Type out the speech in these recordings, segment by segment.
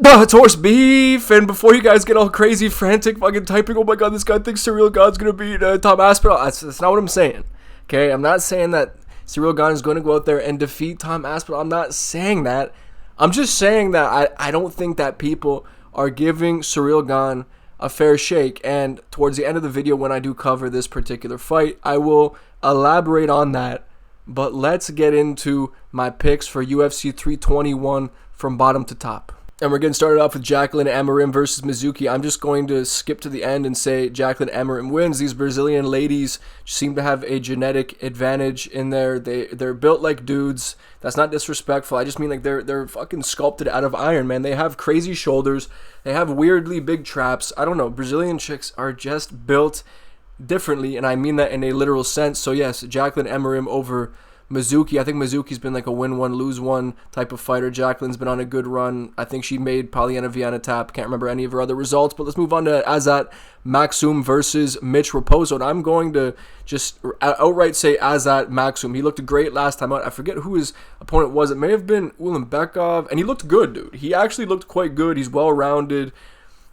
It's horse beef. And before you guys get all crazy, frantic, fucking typing, oh my god, this guy thinks Ciryl Gane's gonna beat Tom Aspinall. That's not what I'm saying. Okay, I'm not saying that Ciryl Gane is going to go out there and defeat Tom Aspinall. I'm not saying that. I'm just saying that I don't think that people are giving Ciryl Gane a fair shake. And towards the end of the video, when I do cover this particular fight, I will elaborate on that. But let's get into my picks for UFC 321 from bottom to top. And we're getting started off with Jacqueline Amarim versus Mizuki. I'm just going to skip to the end and say Jacqueline Amarim wins. These Brazilian ladies seem to have a genetic advantage in there. They're built like dudes. That's not disrespectful. I just mean like they're fucking sculpted out of iron, man. They have crazy shoulders. They have weirdly big traps. I don't know. Brazilian chicks are just built differently, and I mean that in a literal sense. So yes, Jacqueline Amarim over Mizuki. I think Mizuki's been like a win one, lose one type of fighter. Jacqueline's been on a good run. I think she made Polyana Viana tap. Can't remember any of her other results. But let's move on to Azat Maxum versus Mitch Raposo. And I'm going to just outright say Azat Maxum. He looked great last time out. I forget who his opponent was. It may have been Bekov. And he looked good, dude. He actually looked quite good. He's well-rounded.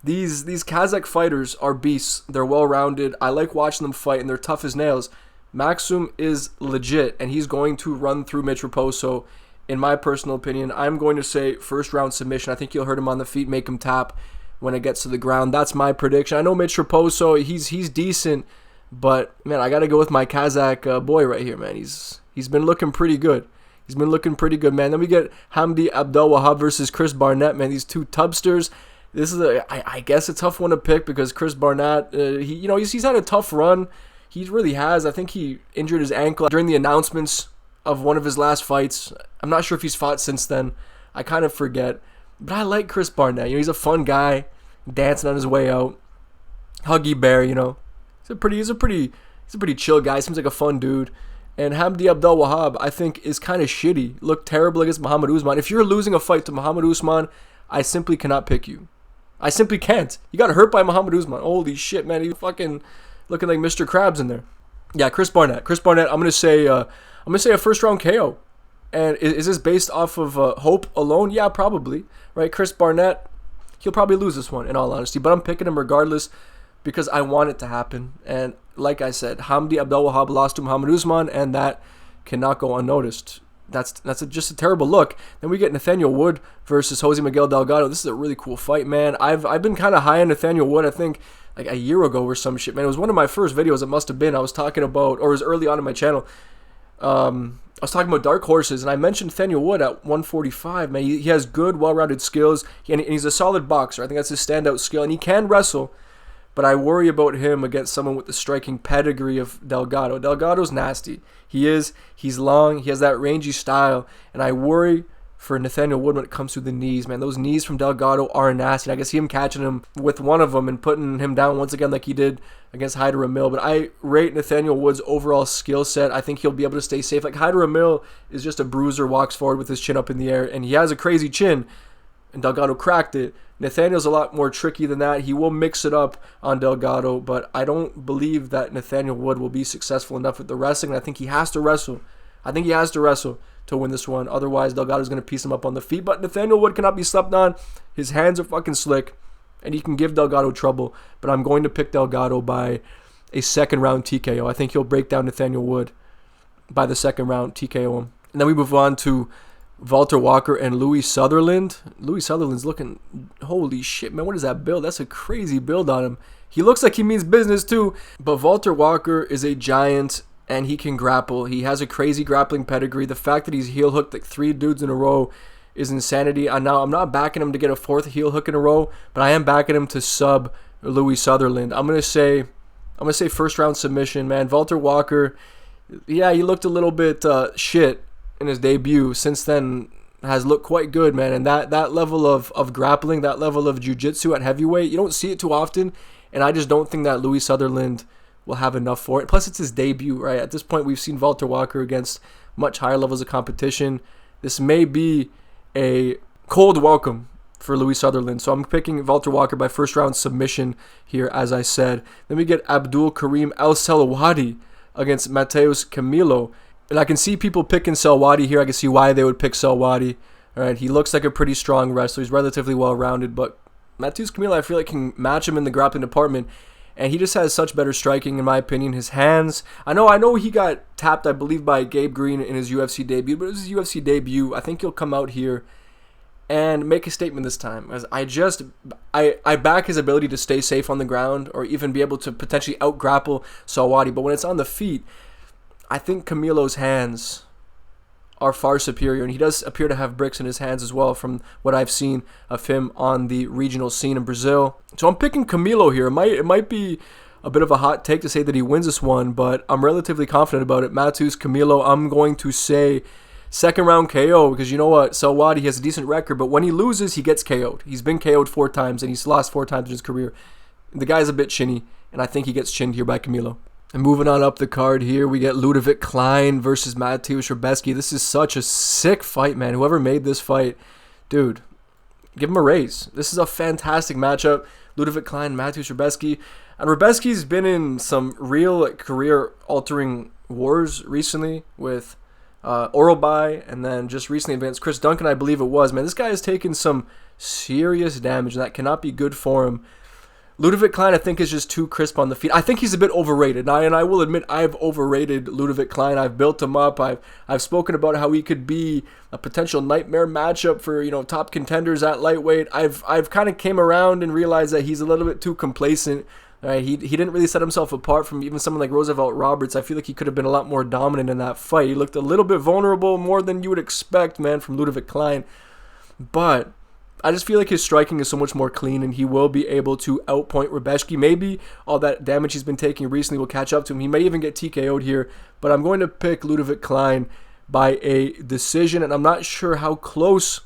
These Kazakh fighters are beasts. They're well-rounded. I like watching them fight, and they're tough as nails. Maxum is legit, and he's going to run through Mitch Raposo. In my personal opinion, I'm going to say first round submission. I think you'll hurt him on the feet, make him tap when it gets to the ground. That's my prediction. I know Mitch Raposo, he's decent, but man, I got to go with my Kazakh boy right here, man. He's been looking pretty good. He's been looking pretty good, man. Then we get Hamdi Abdah versus Chris Barnett, man. These two tubsters. This is I guess a tough one to pick because Chris Barnett, he's had a tough run. He really has. I think he injured his ankle during the announcements of one of his last fights. I'm not sure if he's fought since then. I kind of forget. But I like Chris Barnett. He's a fun guy, dancing on his way out. Huggy bear, He's a pretty chill guy. Seems like a fun dude. And Hamdi Abdah I think, is kind of shitty. Looked terrible against Muhammad Usman. If you're losing a fight to Muhammad Usman, I simply cannot pick you. I simply can't. You got hurt by Muhammad Usman. Holy shit, man. He fucking looking like Mr. Krabs in there. Yeah, Chris Barnett. I'm gonna say a first round KO. And is this based off of hope alone? Yeah, probably. Right, Chris Barnett, he'll probably lose this one in all honesty. But I'm picking him regardless because I want it to happen. And like I said, Hamdi Abdah lost to Muhammad Usman, and that cannot go unnoticed. That's just a terrible look. Then we get Nathaniel Wood versus Jose Miguel Delgado. This is a really cool fight, man. I've been kind of high on Nathaniel Wood. I think like a year ago or some shit, man. It was one of my first videos. It must have been. I was talking about, or it was early on in my channel. I was talking about dark horses, and I mentioned Nathaniel Wood at 145. Man, he has good, well-rounded skills, and he's a solid boxer. I think that's his standout skill, and he can wrestle. But I worry about him against someone with the striking pedigree of Delgado. Delgado's nasty. He's long, he has that rangy style, and I worry for Nathaniel Wood when it comes to the knees, man. Those knees from Delgado are nasty. I can see him catching him with one of them and putting him down once again like he did against Hyder Ramil. But I rate Nathaniel Wood's overall skill set. I think he'll be able to stay safe. Like Hyder Ramil is just a bruiser, walks forward with his chin up in the air, and he has a crazy chin, and Delgado cracked it. Nathaniel's a lot more tricky than that. He will mix it up on Delgado, but I don't believe that Nathaniel Wood will be successful enough with the wrestling. I think he has to wrestle. To win this one. Otherwise, Delgado's going to piece him up on the feet. But Nathaniel Wood cannot be slept on. His hands are fucking slick, and he can give Delgado trouble. But I'm going to pick Delgado by a second round TKO. I think he'll break down Nathaniel Wood by the second round, TKO him. And then we move on to Walter Walker and Louis Sutherland. Louis Sutherland's looking, holy shit, man, what is that build? That's a crazy build on him. He looks like he means business too. But Walter Walker is a giant, and he can grapple. He has a crazy grappling pedigree. The fact that he's heel hooked like 3 dudes in a row is insanity. Now, I'm not backing him to get a 4th heel hook in a row, but I am backing him to sub Louis Sutherland. I'm gonna say first round submission, man. Walter Walker, yeah, he looked a little bit shit in his debut. Since then, has looked quite good, man. And that level of grappling, that level of jiu-jitsu at heavyweight, you don't see it too often. And I just don't think that Louis Sutherland will have enough for it. Plus, it's his debut, right? At this point, we've seen Walter Walker against much higher levels of competition. This may be a cold welcome for Louis Sutherland. So I'm picking Walter Walker by first round submission here, as I said. Then we get Abdul Karim El Selwady against Mateus Camilo. And I can see people picking Selwady here. I can see why they would pick Selwady. All right, he looks like a pretty strong wrestler. He's relatively well-rounded, but Mateusz Camilo, I feel like, can match him in the grappling department, and he just has such better striking, in my opinion. His hands, I know he got tapped, I believe, by Gabe Green in his UFC debut, but it was his UFC debut. I think he'll come out here and make a statement this time, as I back his ability to stay safe on the ground or even be able to potentially out-grapple Selwady, but when it's on the feet, I think Camilo's hands are far superior, and he does appear to have bricks in his hands as well from what I've seen of him on the regional scene in Brazil. So I'm picking Camilo here. It might be a bit of a hot take to say that he wins this one, but I'm relatively confident about it. Mateusz Camilo, I'm going to say second round KO, because you know what? Selwady has a decent record, but when he loses, he gets KO'd. He's been KO'd 4 times, and he's lost 4 times in his career. The guy's a bit chinny, and I think he gets chinned here by Camilo. And moving on up the card here, we get Ludovic Klein versus Mateusz Sherbeski. This is such a sick fight, man. Whoever made this fight, dude, give him a raise. This is a fantastic matchup. Ludovic Klein, Mateusz Sherbeski. And Sherbeski's been in some real career-altering wars recently with Oralby, and then just recently against Chris Duncan, I believe it was. Man, this guy has taken some serious damage, and that cannot be good for him. Ludovic Klein, I think, is just too crisp on the feet. I think he's a bit overrated. And I will admit, I've overrated Ludovic Klein. I've built him up. I've spoken about how he could be a potential nightmare matchup for, top contenders at lightweight. I've kind of came around and realized that he's a little bit too complacent. Right? He didn't really set himself apart from even someone like Roosevelt Roberts. I feel like he could have been a lot more dominant in that fight. He looked a little bit vulnerable, more than you would expect, man, from Ludovic Klein. But I just feel like his striking is so much more clean, and he will be able to outpoint Sherbeski. Maybe all that damage he's been taking recently will catch up to him. He may even get TKO'd here, but I'm going to pick Ludovic Klein by a decision, and I'm not sure how close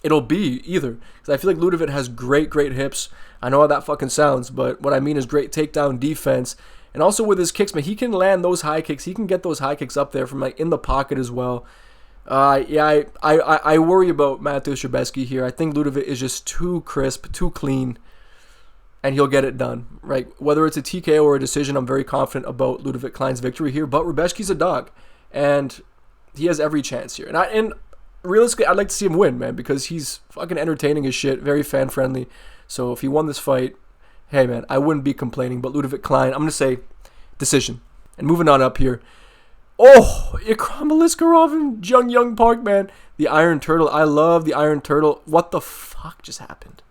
it'll be either, because I feel like Ludovic has great hips. I know how that fucking sounds, but what I mean is great takedown defense, and also with his kicks, man, he can land those high kicks. He can get those high kicks up there from in the pocket as well. I worry about Mateusz Sherbeski here. I think Ludovic is just too crisp, too clean, and he'll get it done, right? Whether it's a TKO or a decision, I'm very confident about Ludovic Klein's victory here, but Sherbeski's a dog, and he has every chance here. And realistically, I'd like to see him win, man, because he's fucking entertaining as shit, very fan-friendly. So if he won this fight, hey, man, I wouldn't be complaining, but Ludovic Klein, I'm going to say decision. And moving on up here, Ikram Aliskarov and Jung Young Park, man. The Iron Turtle. I love the Iron Turtle. What the fuck just happened?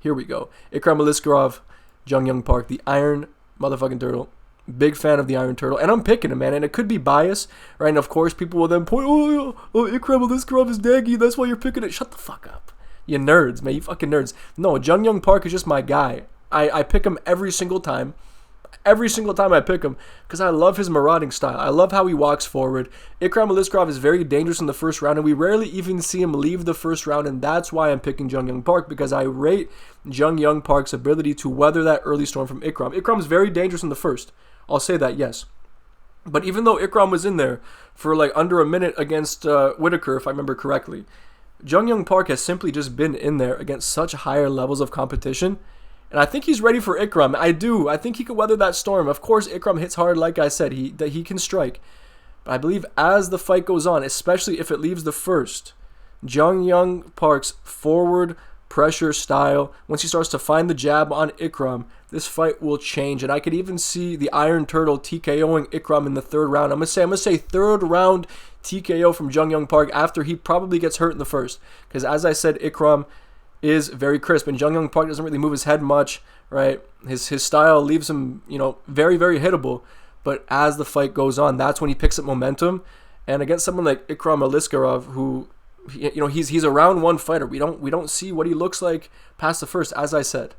Here we go. Ikram Aliskarov, Jung Young Park, the Iron motherfucking Turtle. Big fan of the Iron Turtle. And I'm picking him, man. And it could be bias, right? And of course, people will then point, Ikram Aliskarov is daggy. That's why you're picking it. Shut the fuck up. You nerds, man. You fucking nerds. No, Jung Young Park is just my guy. I pick him every single time. Every single time I pick him, because I love his marauding style. I love how he walks forward. Ikram Aliskarov is very dangerous in the first round, and we rarely even see him leave the first round, and that's why I'm picking Jung Young Park, because I rate Jung Young Park's ability to weather that early storm from Ikram. Ikram is very dangerous in the first. I'll say that, yes. But even though Ikram was in there for like under a minute against Whitaker, if I remember correctly, Jung Young Park has simply just been in there against such higher levels of competition. And I think he's ready for Ikram. I think he could weather that storm. Of course, Ikram hits hard, like I said. He can strike. But I believe as the fight goes on, especially if it leaves the first, Jung Young Park's forward pressure style, once he starts to find the jab on Ikram, this fight will change. And I could even see the Iron Turtle TKOing Ikram in the third round. I'm gonna say third round TKO from Jung Young Park after he probably gets hurt in the first. Because as I said, Ikram is very crisp, and Jung Young Park doesn't really move his head much, right? His style leaves him, very, very hittable. But as the fight goes on, that's when he picks up momentum. And against someone like Ikram Aliskarov, who, he's a round one fighter. We don't see what he looks like past the first, as I said.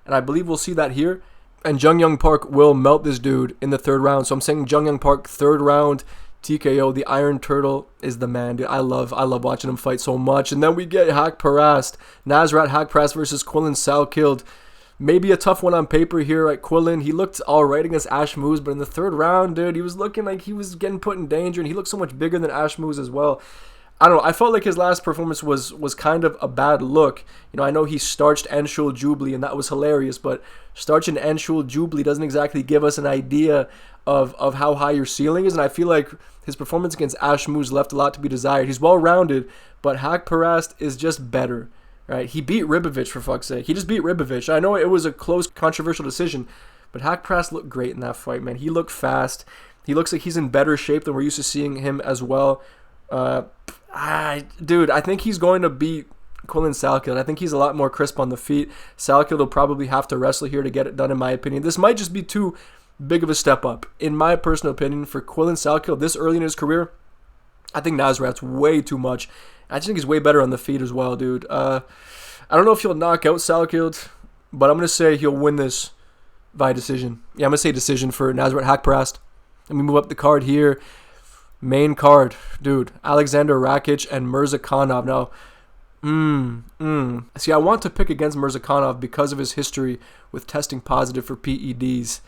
And I believe we'll see that here. And Jung Young Park will melt this dude in the third round. So I'm saying Jung Young Park, third round TKO. The Iron Turtle is the man, dude. I love watching him fight so much. And then we get Haqparast, Nasrat Haqparast versus Quillan Salkilled. Maybe a tough one on paper here at Quillan. He looked all right against Ash Moose, but in the third round, dude, he was looking like he was getting put in danger, and he looked so much bigger than Ash Moose as well. I don't know. I felt like his last performance was kind of a bad look. You know, I know he starched Anshul Jubli, and that was hilarious, but starching Anshul Jubli doesn't exactly give us an idea of how high your ceiling is, and I feel like his performance against Ashmuz left a lot to be desired. He's well-rounded, but Haqparast is just better, right? He beat Ribovic, for fuck's sake. He just beat Ribovic. I know it was a close, controversial decision, but Haqparast looked great in that fight, man. He looked fast. He looks like he's in better shape than we're used to seeing him as well. Dude, I think he's going to beat Quillan Salkild. I think he's a lot more crisp on the feet. Salkild will probably have to wrestle here to get it done, in my opinion. This might just be too big of a step up, in my personal opinion, for Quillan Salkild this early in his career. I think Nasrat's way too much. I just think he's way better on the feet as well, dude. I don't know if he'll knock out Salkild, but I'm going to say he'll win this by decision. Yeah, I'm going to say decision for Nasrat Haqparast. Let me move up the card here. Main card, dude. Alexander Rakage and Mzakanov. Now, See, I want to pick against Mzakanov because of his history with testing positive for PEDs.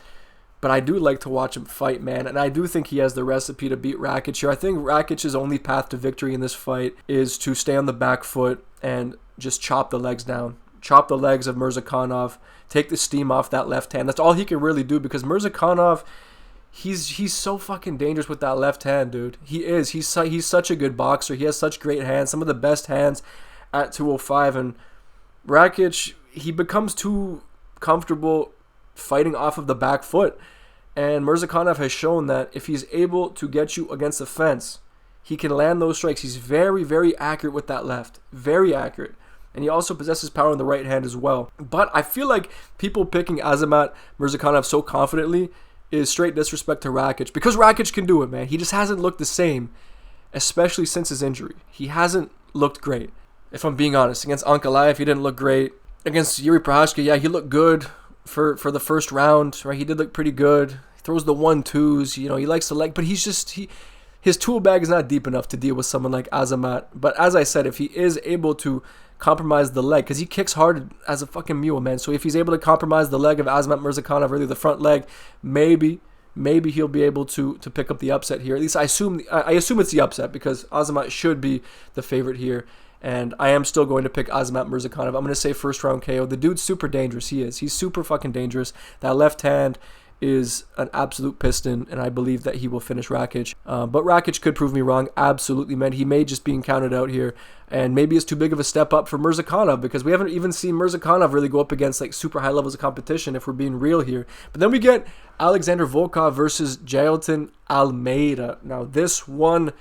But I do like to watch him fight, man. And I do think he has the recipe to beat Rakage here. I think Rakich's only path to victory in this fight is to stay on the back foot and just chop the legs down. Chop the legs of Mzakanov. Take the steam off that left hand. That's all he can really do, because Mzakanov, he's so fucking dangerous with that left hand, dude. He is. He's such a good boxer. He has such great hands. Some of the best hands at 205. And Rakage, he becomes too comfortable fighting off of the back foot. And Mzakanov has shown that if he's able to get you against the fence, he can land those strikes. He's very, very accurate with that left. Very accurate. And he also possesses power in the right hand as well. But I feel like people picking Azamat Mzakanov so confidently is straight disrespect to Rakage. Because Rakage can do it, man. He just hasn't looked the same, especially since his injury. He hasn't looked great, if I'm being honest. Against Ankalaev, he didn't look great. Against Yuri Prochazka, yeah, he looked good for the first round, right? He did look pretty good. He throws the 1-2s, you know, he likes to leg, but he's just, his tool bag is not deep enough to deal with someone like Azamat. But as I said, if he is able to compromise the leg, because he kicks hard as a fucking mule, man. So if he's able to compromise the leg of Azamat Mzakanov, really the front leg, maybe he'll be able to pick up the upset here. At least I assume it's the upset, because Azamat should be the favorite here. And I am still going to pick Azamat Mzakanov. I'm going to say first round KO. The dude's super dangerous. He is. He's super fucking dangerous. That left hand is an absolute piston, and I believe that he will finish Rakage. But Rakage could prove me wrong. Absolutely, man. He may just being counted out here, and maybe it's too big of a step up for Mzakanov, because we haven't even seen Mzakanov really go up against like super high levels of competition, if we're being real here. But then we get Alexander Volkov versus Jacqueline Almeida. Now this one,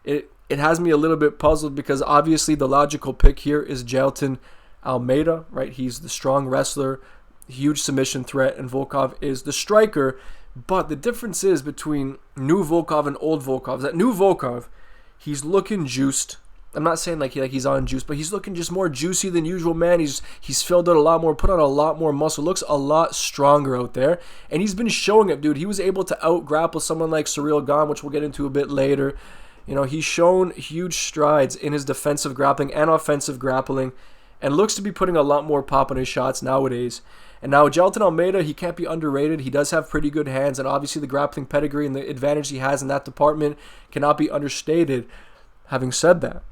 it has me a little bit puzzled, because obviously the logical pick here is Jacqueline Almeida, right? He's the strong wrestler, huge submission threat, and Volkov is the striker. But the difference is between new Volkov and old Volkov is that new Volkov, he's looking juiced. I'm not saying like he's on juice, but he's looking just more juicy than usual, man. He's filled out a lot more, put on a lot more muscle, looks a lot stronger out there, and he's been showing it, dude. He was able to out grapple someone like Ciryl Gane, which we'll get into a bit later. You know, he's shown huge strides in his defensive grappling and offensive grappling, and looks to be putting a lot more pop on his shots nowadays. And now Jacqueline Almeida, he can't be underrated. He does have pretty good hands, and obviously the grappling pedigree and the advantage he has in that department cannot be understated. Having said that,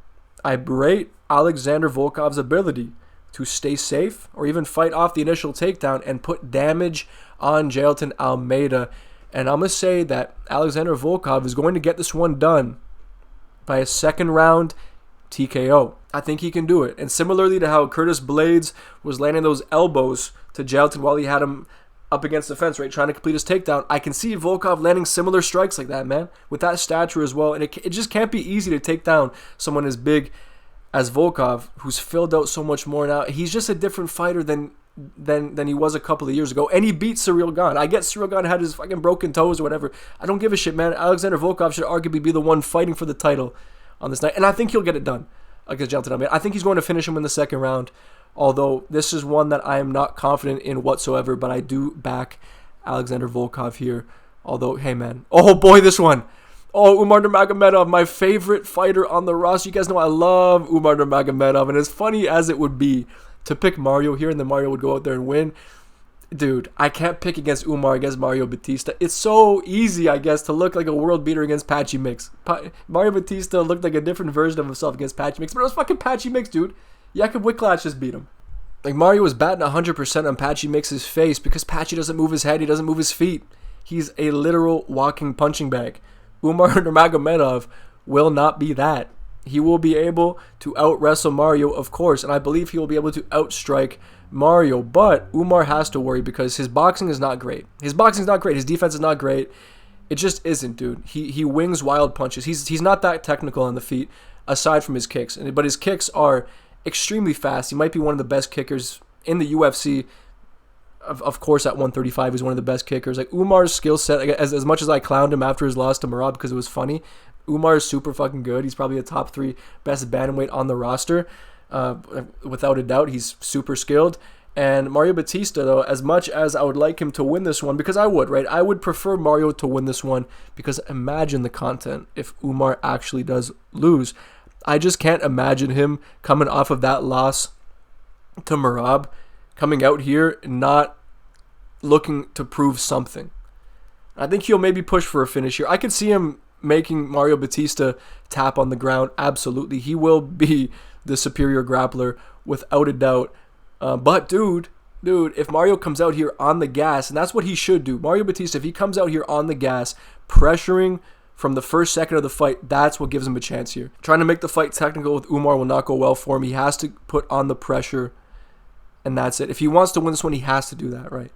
I rate Alexander Volkov's ability to stay safe or even fight off the initial takedown and put damage on Jacqueline Almeida. And I'm going to say that Alexander Volkov is going to get this one done by a second round TKO. I think he can do it. And similarly to how Curtis Blades was landing those elbows to Jacqueline while he had him up against the fence, right, trying to complete his takedown, I can see Volkov landing similar strikes like that, man, with that stature as well. And it just can't be easy to take down someone as big as Volkov, who's filled out so much more now. He's just a different fighter than he was a couple of years ago. And he beat Ciryl Gane. I get Ciryl Gane had his fucking broken toes or whatever. I don't give a shit, man. Alexander Volkov should arguably be the one fighting for the title on this night. And I think he'll get it done against Jacqueline Almeida. I think he's going to finish him in the second round. Although this is one that I am not confident in whatsoever. But I do back Alexander Volkov here. Although, hey, man. Oh, boy, this one. Oh, Umar Nurmagomedov, my favorite fighter on the roster. You guys know I love Umar Nurmagomedov. And as funny as it would be to pick Mario here and then Mario would go out there and win, Dude, I can't pick against Umar against Mario Batista. It's so easy, I guess, to look like a world beater against Patchy Mix. Mario Batista looked like a different version of himself against Patchy Mix, but it was fucking Patchy Mix, dude. Jakob Wicklacz just beat him. Like, Mario was batting 100% on Patchy Mix's face because Patchy doesn't move his head, he doesn't move his feet. He's a literal walking punching bag. Umar Nurmagomedov will not be that. He will be able to out-wrestle Mario, of course, and I believe he will be able to outstrike Mario, but Umar has to worry because his boxing is not great. His boxing is not great. His defense is not great. It just isn't, dude. He wings wild punches. He's not that technical on the feet, aside from his kicks. But his kicks are extremely fast. He might be one of the best kickers in the UFC. Of course, at 135, he's one of the best kickers. Like, Umar's skill set, as much as I clowned him after his loss to Merab because it was funny, Umar is super fucking good. He's probably a top 3 best bantamweight on the roster. Without a doubt, he's super skilled. And Mario Batista, though, as much as I would like him to win this one, because I would, right? I would prefer Mario to win this one because imagine the content if Umar actually does lose. I just can't imagine him coming off of that loss to Merab, coming out here not looking to prove something. I think he'll maybe push for a finish here. I could see him making Mario Batista tap on the ground. Absolutely. He will be the superior grappler without a doubt. But dude, if Mario comes out here on the gas, and that's what he should do. Mario Batista, if he comes out here on the gas, pressuring from the first second of the fight, that's what gives him a chance here. Trying to make the fight technical with Umar will not go well for him. He has to put on the pressure, and that's it. If he wants to win this one, he has to do that, right?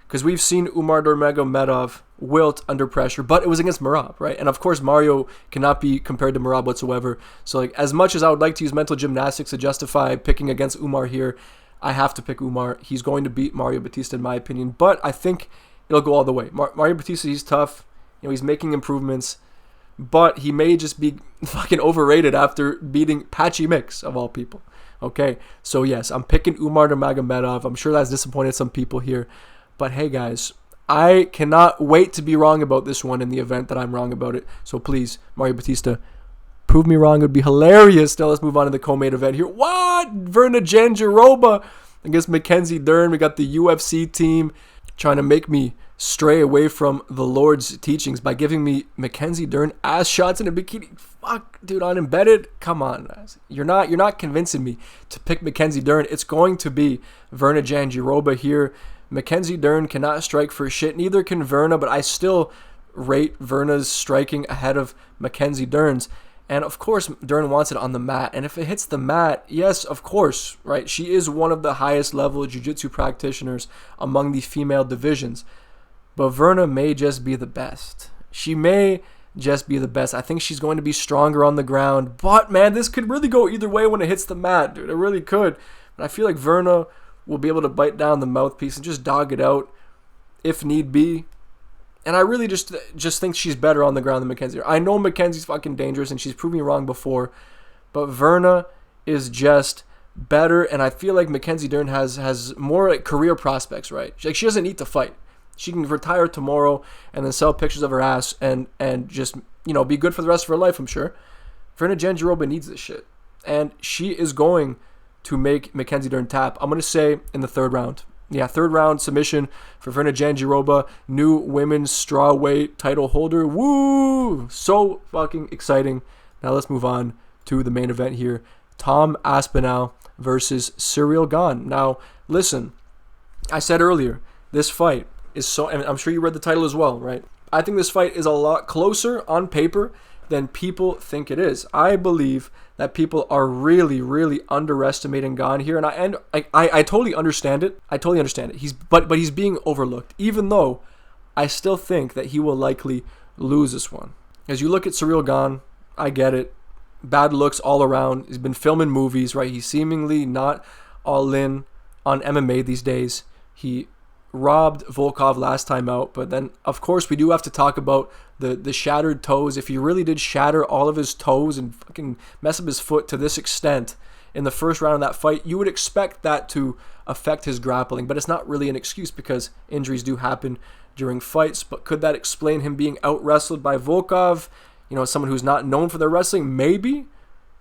Because we've seen Umar Nurmagomedov wilt under pressure, but it was against Merab, right? And of course, Mario cannot be compared to Merab whatsoever. So, like, as much as I would like to use mental gymnastics to justify picking against Umar here, I have to pick Umar. He's going to beat Mario Batista, in my opinion, but I think it'll go all the way. Mario Batista, he's tough. You know, he's making improvements, but he may just be fucking overrated after beating Patchy Mix, of all people. Okay, so yes, I'm picking Umar Nurmagomedov. I'm sure that's disappointed some people here. But hey, guys, I cannot wait to be wrong about this one in the event that I'm wrong about it. So please, Mario Batista, prove me wrong. It would be hilarious. Now let's move on to the co-main event here. What? Verna Jandiroba against Mackenzie Dern. We got the UFC team trying to make me stray away from the Lord's teachings by giving me Mackenzie Dern ass shots in a bikini. Fuck, dude, on Embedded. Come on, guys. You're not convincing me to pick Mackenzie Dern. It's going to be Verna Jandiroba here. Mackenzie Dern cannot strike for shit. Neither can Verna, but I still rate Verna's striking ahead of Mackenzie Dern's. And of course, Dern wants it on the mat. And if it hits the mat, yes, of course, right? She is one of the highest level jiu-jitsu practitioners among the female divisions. But Verna may just be the best. She may just be the best. I think she's going to be stronger on the ground. But, man, this could really go either way when it hits the mat, dude. It really could. But I feel like Verna will be able to bite down the mouthpiece and just dog it out if need be. And I really just think she's better on the ground than Mackenzie. I know Mackenzie's fucking dangerous and she's proved me wrong before, but Verna is just better, and I feel like Mackenzie Dern has more like career prospects, right? She doesn't need to fight. She can retire tomorrow and then sell pictures of her ass and just, you know, be good for the rest of her life, I'm sure. Verna Jandiroba needs this shit. And she is going to make Mackenzie Dern tap. I'm going to say in the third round. Yeah, third round submission for Verna Jandiroba, new women's strawweight title holder. Woo! So fucking exciting. Now let's move on to the main event here. Tom Aspinall versus Ciryl Gane. Now, listen, I said earlier, this fight is so, and I'm sure you read the title as well, right? I think this fight is a lot closer on paper than people think it is. I believe that people are really, really underestimating Gane here, and I totally understand it. I totally understand it. But he's being overlooked, even though I still think that he will likely lose this one. As you look at Ciryl Gane, I get it. Bad looks all around. He's been filming movies, right? He's seemingly not all in on MMA these days. He robbed Volkov last time out, but then of course we do have to talk about the shattered toes. If he really did shatter all of his toes and fucking mess up his foot to this extent in the first round of that fight, you would expect that to affect his grappling, but it's not really an excuse because injuries do happen during fights. But could that explain him being out wrestled by Volkov, you know, someone who's not known for their wrestling? Maybe,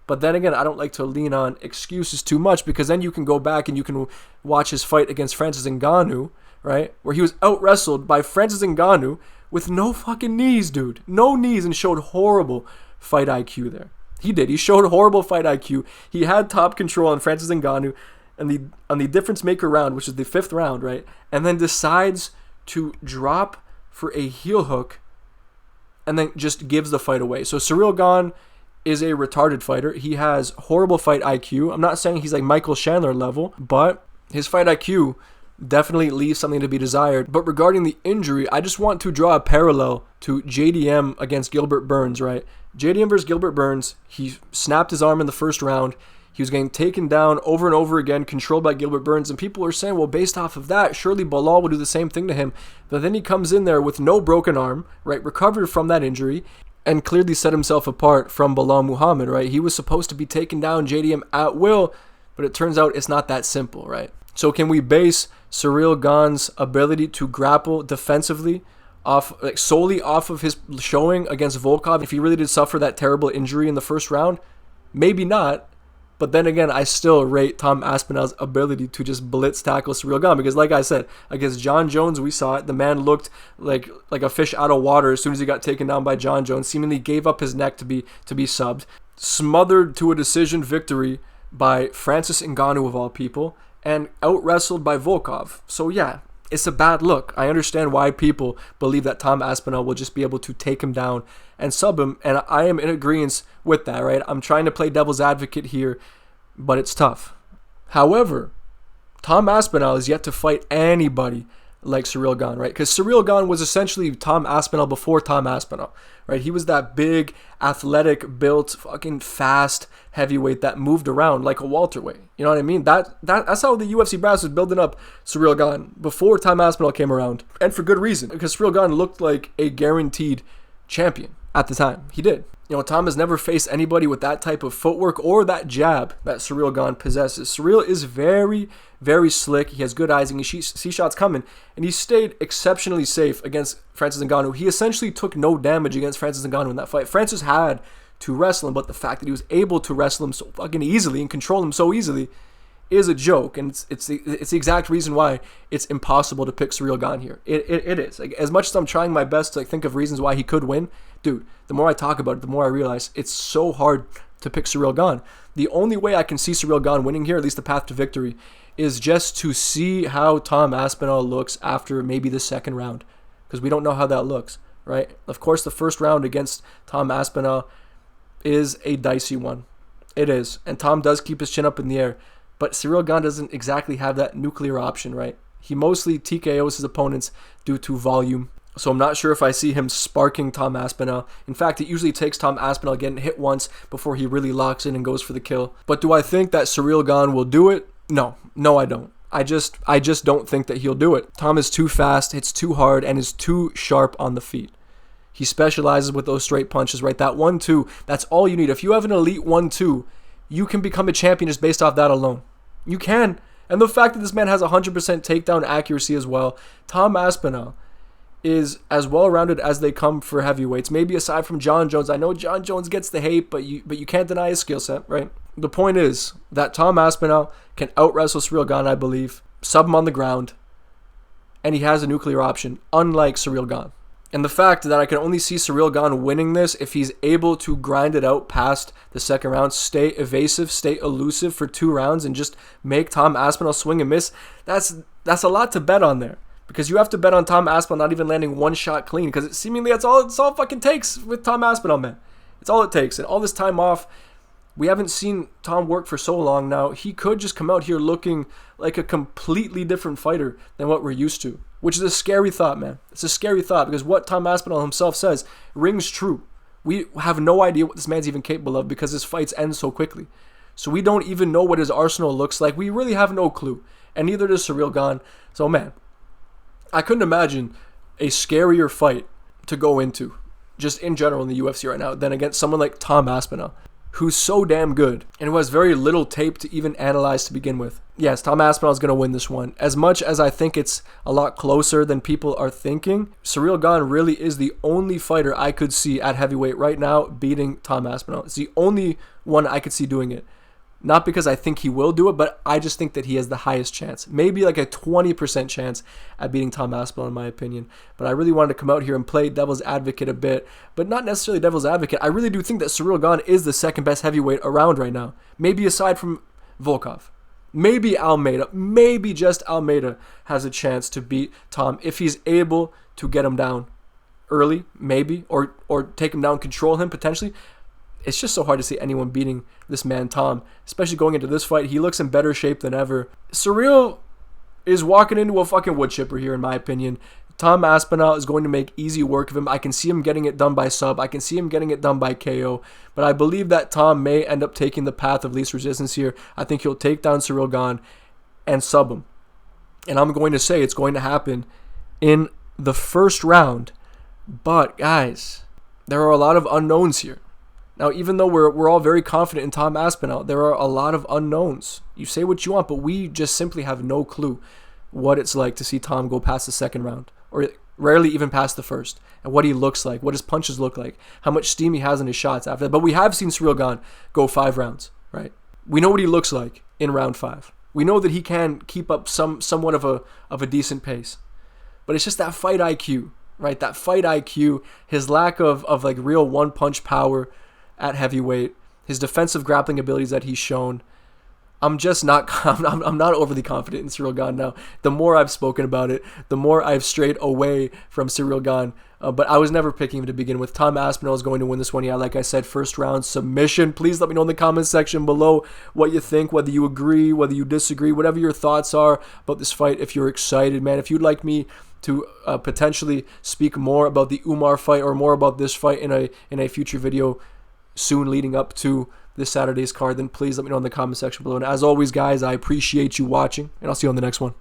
But then again, I don't like to lean on excuses too much, because then you can go back and you can watch his fight against Francis Ngannou, right? Where he was out-wrestled by Francis Ngannou with no fucking knees, dude. No knees, and showed horrible fight IQ there. He did. He showed horrible fight IQ. He had top control on Francis Ngannou on the difference maker round, which is the 5th round, right? And then decides to drop for a heel hook and then just gives the fight away. So Ciryl Gane is a retarded fighter. He has horrible fight IQ. I'm not saying he's like Michael Chandler level, but his fight IQ definitely leaves something to be desired. But regarding the injury, I just want to draw a parallel to JDM against Gilbert Burns, right? JDM versus Gilbert Burns, he snapped his arm in the first round. He was getting taken down over and over again, controlled by Gilbert Burns. And people are saying, well, based off of that, surely Belal will do the same thing to him. But then he comes in there with no broken arm, right? Recovered from that injury and clearly set himself apart from Belal Muhammad, right? He was supposed to be taking down JDM at will, but it turns out it's not that simple, right? So can we base Ciryl Gane's ability to grapple defensively solely off of his showing against Volkov if he really did suffer that terrible injury in the first round? Maybe not. But then again, I still rate Tom Aspinall's ability to just blitz tackle Ciryl Gane, because like I said, against John Jones, we saw it. The man looked like a fish out of water as soon as he got taken down by John Jones, seemingly gave up his neck to be subbed. Smothered to a decision victory by Francis Ngannou of all people, and out-wrestled by Volkov. So yeah, it's a bad look. I understand why people believe that Tom Aspinall will just be able to take him down and sub him, and I am in agreement with that, right? I'm trying to play devil's advocate here, but it's tough. However, Tom Aspinall is yet to fight anybody like Ciryl Gane, right? Because Ciryl Gane was essentially Tom Aspinall before Tom Aspinall, right? He was that big, athletic, built, fucking fast heavyweight that moved around like a welterweight. You know what I mean? That's how the UFC brass was building up Ciryl Gane before Tom Aspinall came around, and for good reason, because Ciryl Gane looked like a guaranteed champion at the time. He did. You know, Tom has never faced anybody with that type of footwork or that jab that Ciryl Gane possesses. Ciryl is very, very slick. He has good eyes and he sees shots coming. And he stayed exceptionally safe against Francis Ngannou. He essentially took no damage against Francis Ngannou in that fight. Francis had to wrestle him, but the fact that he was able to wrestle him so fucking easily and control him so easily is a joke. And it's the exact reason why it's impossible to pick Ciryl Gane here. It is. Like, as much as I'm trying my best to think of reasons why he could win, dude, the more I talk about it, the more I realize it's so hard to pick Ciryl Gane. The only way I can see Ciryl Gane winning here, at least the path to victory, is just to see how Tom Aspinall looks after maybe the second round, because we don't know how that looks, right? Of course, the first round against Tom Aspinall is a dicey one. It is. And Tom does keep his chin up in the air, but Ciryl Gane doesn't exactly have that nuclear option, right? He mostly TKOs his opponents due to volume. So I'm not sure if I see him sparking Tom Aspinall. In fact, it usually takes Tom Aspinall getting hit once before he really locks in and goes for the kill. But do I think that Ciryl Gane will do it? No, I don't. I just don't think that he'll do it. Tom is too fast, hits too hard, and is too sharp on the feet. He specializes with those straight punches, right? That 1-2, that's all you need. If you have an elite 1-2, you can become a champion just based off that alone. You can. And the fact that this man has 100% takedown accuracy as well. Tom Aspinall is as well-rounded as they come for heavyweights. Maybe aside from John Jones. I know John Jones gets the hate, but you can't deny his skill set, right? The point is that Tom Aspinall can out-wrestle Ciryl Gane, I believe, sub him on the ground, and he has a nuclear option, unlike Ciryl Gane. And the fact that I can only see Ciryl Gane winning this if he's able to grind it out past the second round, stay evasive, stay elusive for 2 rounds, and just make Tom Aspinall swing and miss, that's a lot to bet on there. Because you have to bet on Tom Aspinall not even landing one shot clean, because seemingly it's all it fucking takes with Tom Aspinall, man. It's all it takes. And all this time off, we haven't seen Tom work for so long now. He could just come out here looking like a completely different fighter than what we're used to, which is a scary thought, man. It's a scary thought, because what Tom Aspinall himself says rings true. We have no idea what this man's even capable of, because his fights end so quickly. So we don't even know what his arsenal looks like. We really have no clue. And neither does Ciryl Gane. So, man, I couldn't imagine a scarier fight to go into, just in general in the UFC right now, than against someone like Tom Aspinall, who's so damn good and who has very little tape to even analyze to begin with. Yes, Tom Aspinall is going to win this one. As much as I think it's a lot closer than people are thinking, Ciryl Gane really is the only fighter I could see at heavyweight right now beating Tom Aspinall. It's the only one I could see doing it. Not because I think he will do it, but I just think that he has the highest chance. Maybe like a 20% chance at beating Tom Aspinall, in my opinion. But I really wanted to come out here and play devil's advocate a bit, but not necessarily devil's advocate. I really do think that Ciryl Gane is the second best heavyweight around right now. Maybe aside from Volkov. Maybe Almeida, maybe just Almeida has a chance to beat Tom if he's able to get him down early, maybe, or take him down, control him potentially. It's just so hard to see anyone beating this man Tom, especially going into this fight. He looks in better shape than ever. Ciryl is walking into a fucking wood chipper here, in my opinion. Tom Aspinall is going to make easy work of him. I can see him getting it done by sub. I can see him getting it done by KO. But I believe that Tom may end up taking the path of least resistance here. I think he'll take down Ciryl Gane and sub him. And I'm going to say it's going to happen in the first round. But, guys, there are a lot of unknowns here. Now, even though we're all very confident in Tom Aspinall, there are a lot of unknowns. You say what you want, but we just simply have no clue what it's like to see Tom go past the second round, or rarely even past the first, and what he looks like, what his punches look like, how much steam he has in his shots after that. But we have seen Ciryl Gane go 5 rounds, right? We know what he looks like in round 5. We know that he can keep up somewhat of a decent pace. But it's just that fight IQ, right? That fight IQ, his lack of like real one-punch power at heavyweight, his defensive grappling abilities that he's shown. I'm just not I'm not overly confident in Ciryl Gane now. The more I've spoken about it, the more I've strayed away from Ciryl Gane. But I was never picking him to begin with. Tom Aspinall is going to win this one. Yeah, like I said, first round submission. Please let me know in the comments section below what you think, whether you agree, whether you disagree, whatever your thoughts are about this fight. If you're excited, man, if you'd like me to potentially speak more about the Umar fight or more about this fight in a future video soon leading up to this Saturday's card, then please let me know in the comment section below. And as always, guys, I appreciate you watching, and I'll see you on the next one.